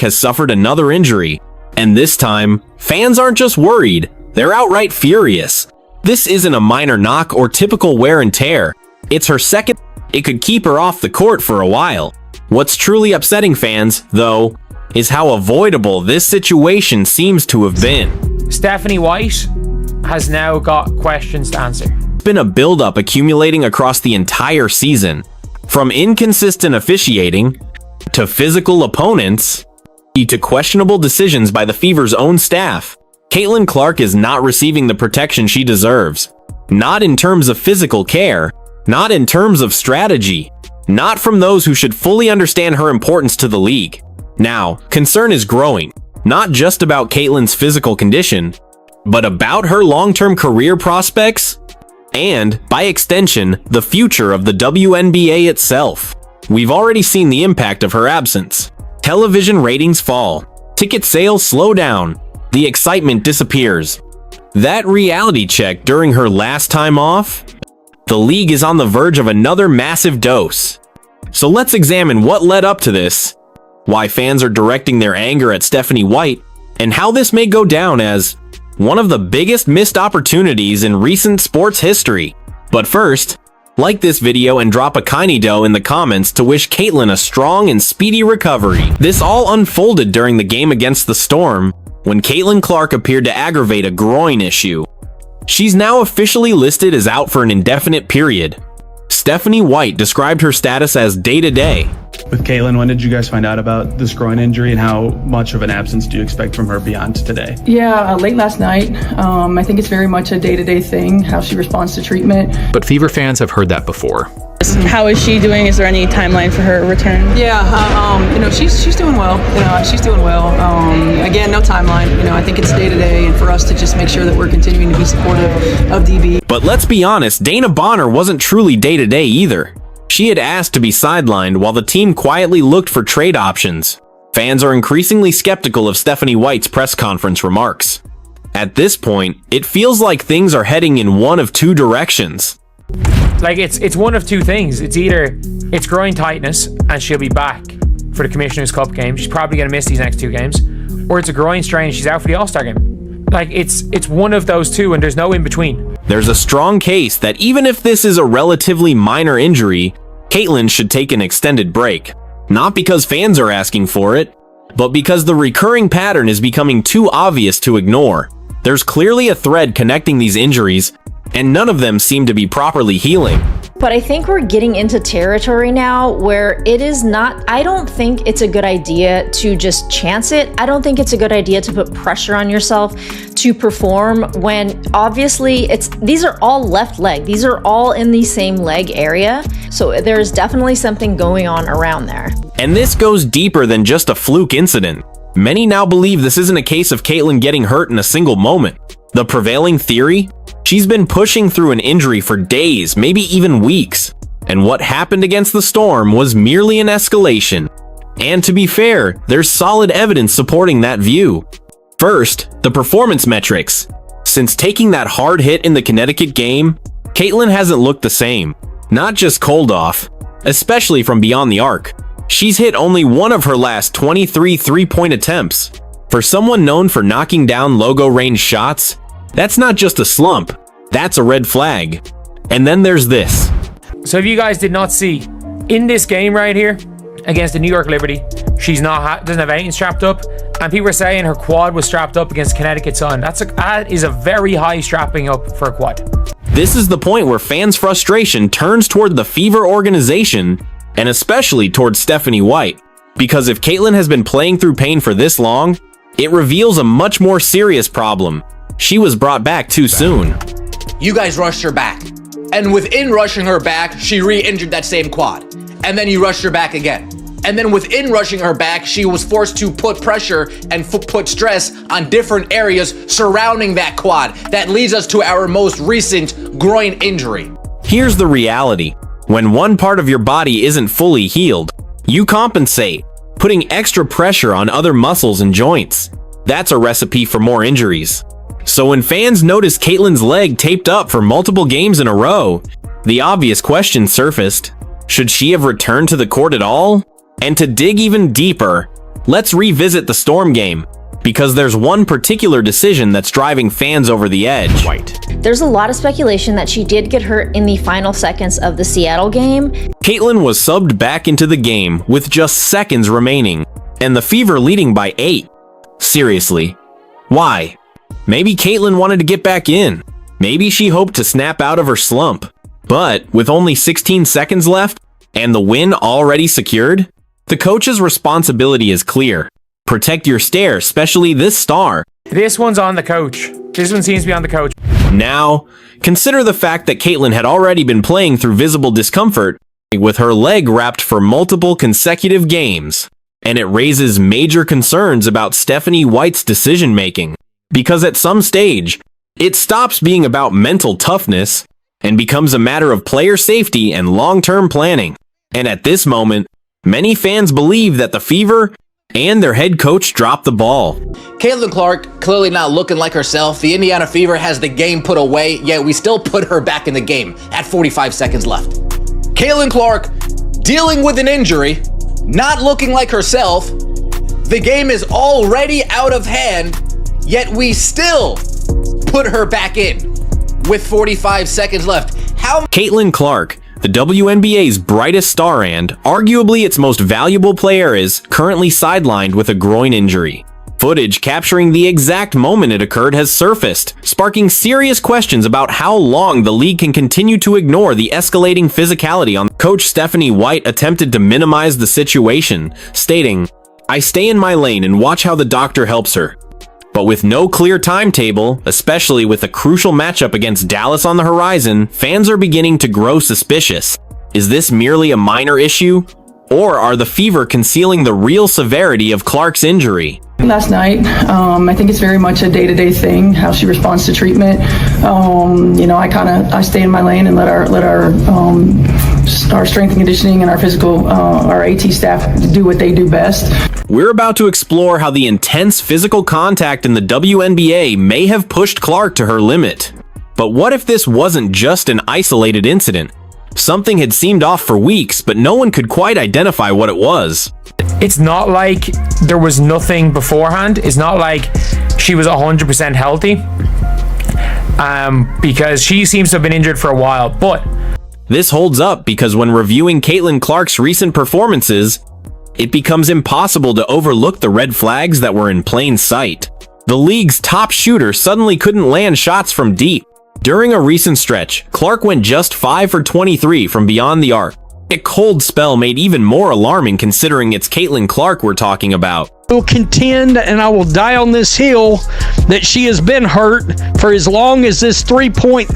has suffered another injury, and this time, fans aren't just worried, they're outright furious. This isn't a minor knock or typical wear and tear. It's her second. It could keep her off the court for a while. What's truly upsetting fans, though, is how avoidable this situation seems to have been. Stephanie White has now got questions to answer. It's been a buildup accumulating across the entire season. From inconsistent officiating, to physical opponents, to questionable decisions by the Fever's own staff. Caitlin Clark is not receiving the protection she deserves. Not in terms of physical care, not in terms of strategy, not from those who should fully understand her importance to the league. Now, concern is growing, not just about Caitlin's physical condition, but about her long-term career prospects, and, by extension, the future of the WNBA itself. We've already seen the impact of her absence. Television ratings fall, ticket sales slow down, the excitement disappears. That reality check during her last time off? The league is on the verge of another massive dose. So let's examine what led up to this, why fans are directing their anger at Stephanie White, and how this may go down as one of the biggest missed opportunities in recent sports history. But first, like this video and drop a kinda dough in the comments to wish Caitlin a strong and speedy recovery. This all unfolded during the game against the Storm, when Caitlin Clark appeared to aggravate a groin issue. She's now officially listed as out for an indefinite period. Stephanie White described her status as day-to-day. With Caitlin, when did you guys find out about this groin injury, and how much of an absence do you expect from her beyond today? Yeah, late last night. I think it's very much a day-to-day thing, how she responds to treatment. But Fever fans have heard that before. How is she doing? Is there any timeline for her return? Yeah, she's doing well. She's doing well. Again, no timeline. I think it's day-to-day, and for us to just make sure that we're continuing to be supportive of DB. But let's be honest, Dana Bonner wasn't truly day-to-day either. She had asked to be sidelined while the team quietly looked for trade options. Fans are increasingly skeptical of Stephanie White's press conference remarks. At this point, it feels like things are heading in one of two directions. Like, it's one of two things. It's either it's groin tightness and she'll be back for the Commissioner's Cup game. She's probably going to miss these next two games. Or it's a groin strain, she's out for the All-Star game. Like, it's one of those two, and there's no in between. There's a strong case that even if this is a relatively minor injury, Caitlin should take an extended break. Not because fans are asking for it, but because the recurring pattern is becoming too obvious to ignore. There's clearly a thread connecting these injuries, and none of them seem to be properly healing. But I think we're getting into territory now where it is not, I don't think it's a good idea to just chance it. I don't think it's a good idea to put pressure on yourself to perform when obviously these are all left leg. These are all in the same leg area. So there's definitely something going on around there. And this goes deeper than just a fluke incident. Many now believe this isn't a case of Caitlin getting hurt in a single moment. The prevailing theory? She's been pushing through an injury for days, maybe even weeks. And what happened against the Storm was merely an escalation. And to be fair, there's solid evidence supporting that view. First, the performance metrics. Since taking that hard hit in the Connecticut game, Caitlin hasn't looked the same. Not just cold off, especially from beyond the arc. She's hit only one of her last 23 three-point attempts. For someone known for knocking down logo range shots, that's not just a slump, that's a red flag. And then there's this. So if you guys did not see, in this game right here, against the New York Liberty, she's doesn't have anything strapped up, and people are saying her quad was strapped up against Connecticut Sun. That is a very high strapping up for a quad. This is the point where fans' frustration turns toward the Fever organization, and especially toward Stephanie White. Because if Caitlin has been playing through pain for this long, it reveals a much more serious problem. She was brought back too soon. You guys rushed her back. And within rushing her back, she re-injured that same quad. And then you rushed her back again. And then within rushing her back, she was forced to put pressure and put stress on different areas surrounding that quad. That leads us to our most recent groin injury. Here's the reality. When one part of your body isn't fully healed, you compensate, putting extra pressure on other muscles and joints. That's a recipe for more injuries. So when fans noticed Caitlin's leg taped up for multiple games in a row, the obvious question surfaced. Should she have returned to the court at all? And to dig even deeper, Let's revisit the Storm game, because there's one particular decision that's driving fans over the edge. There's a lot of speculation that she did get hurt in the final seconds of the Seattle game. Caitlin was subbed back into the game with just seconds remaining, and the Fever leading by 8. Seriously, why? Maybe Caitlin wanted to get back in. Maybe she hoped to snap out of her slump. But with only 16 seconds left, and the win already secured, the coach's responsibility is clear. Protect your star, especially this star. This one's on the coach. This one seems to be on the coach. Now, consider the fact that Caitlin had already been playing through visible discomfort with her leg wrapped for multiple consecutive games, and it raises major concerns about Stephanie White's decision-making, because at some stage, it stops being about mental toughness and becomes a matter of player safety and long-term planning. And at this moment, many fans believe that the Fever and their head coach dropped the ball. Caitlin Clark clearly not looking like herself. The Indiana Fever has the game put away, yet we still put her back in the game at 45 seconds left. Caitlin Clark dealing with an injury, not looking like herself. The game is already out of hand, yet we still put her back in with 45 seconds left. Caitlin Clark, the WNBA's brightest star and arguably its most valuable player, is currently sidelined with a groin injury. Footage capturing the exact moment it occurred has surfaced, sparking serious questions about how long the league can continue to ignore the escalating physicality on. Coach Stephanie White attempted to minimize the situation, stating, "I stay in my lane and watch how the doctor helps her." But with no clear timetable, especially with a crucial matchup against Dallas on the horizon, fans are beginning to grow suspicious. Is this merely a minor issue? Or are the Fever concealing the real severity of Clark's injury? Last night, I think it's very much a day-to-day thing, how she responds to treatment. I stay in my lane and let our strength and conditioning and our physical, our AT staff do what they do best. We're about to explore how the intense physical contact in the WNBA may have pushed Clark to her limit. But what if this wasn't just an isolated incident? Something had seemed off for weeks, but no one could quite identify what it was. It's not like there was nothing beforehand. It's not like she was 100% healthy, because she seems to have been injured for a while. But this holds up because when reviewing Caitlin Clark's recent performances, it becomes impossible to overlook the red flags that were in plain sight. The league's top shooter suddenly couldn't land shots from deep. During a recent stretch, Clark went just 5 for 23 from beyond the arc. A cold spell made even more alarming considering it's Caitlin Clark we're talking about. I will contend and I will die on this hill that she has been hurt for as long as this 3-point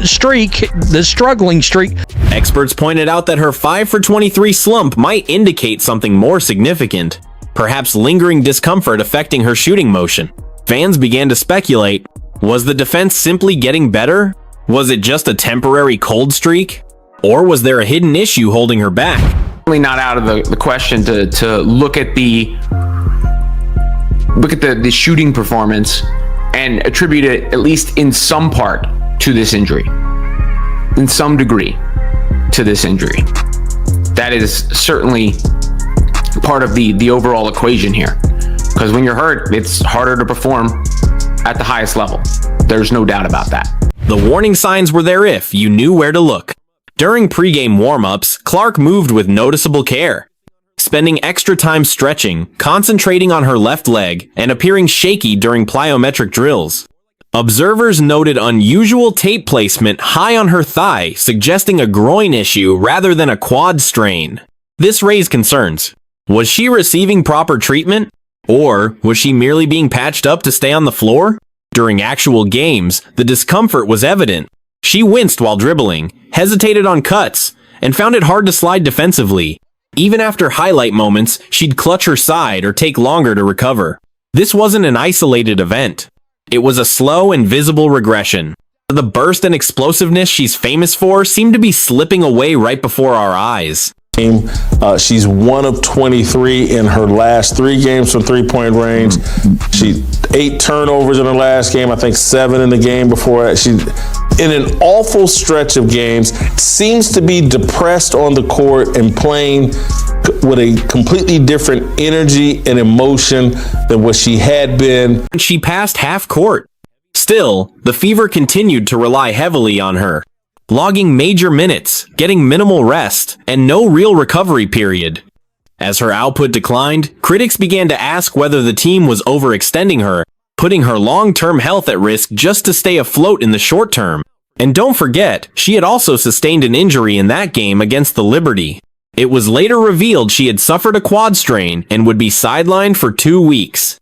streak, the struggling streak. Experts pointed out that her 5 for 23 slump might indicate something more significant, perhaps lingering discomfort affecting her shooting motion. Fans began to speculate, was the defense simply getting better? Was it just a temporary cold streak? Or was there a hidden issue holding her back? Really not out of the question to look at the shooting performance and attribute it, at least in some part, to this injury. In some degree, to this injury. That is certainly part of the overall equation here. Because when you're hurt, it's harder to perform at the highest level. There's no doubt about that. The warning signs were there if you knew where to look. During pregame warm-ups, Clark moved with noticeable care, spending extra time stretching, concentrating on her left leg, and appearing shaky during plyometric drills. Observers noted unusual tape placement high on her thigh, suggesting a groin issue rather than a quad strain. This raised concerns. Was she receiving proper treatment? Or was she merely being patched up to stay on the floor? During actual games, the discomfort was evident. She winced while dribbling, hesitated on cuts, and found it hard to slide defensively. Even after highlight moments, she'd clutch her side or take longer to recover. This wasn't an isolated event. It was a slow and visible regression. The burst and explosiveness she's famous for seemed to be slipping away right before our eyes. She's 1 of 23 in her last 3 games from three-point range. She 8 turnovers in her last game, I think 7 in the game before that. She, in an awful stretch of games, seems to be depressed on the court and playing with a completely different energy and emotion than what she had been. She passed half court. Still, the Fever continued to rely heavily on her, logging major minutes, getting minimal rest, and no real recovery period. As her output declined, critics began to ask whether the team was overextending her, putting her long-term health at risk just to stay afloat in the short term. And don't forget, she had also sustained an injury in that game against the Liberty. It was later revealed she had suffered a quad strain and would be sidelined for 2 weeks.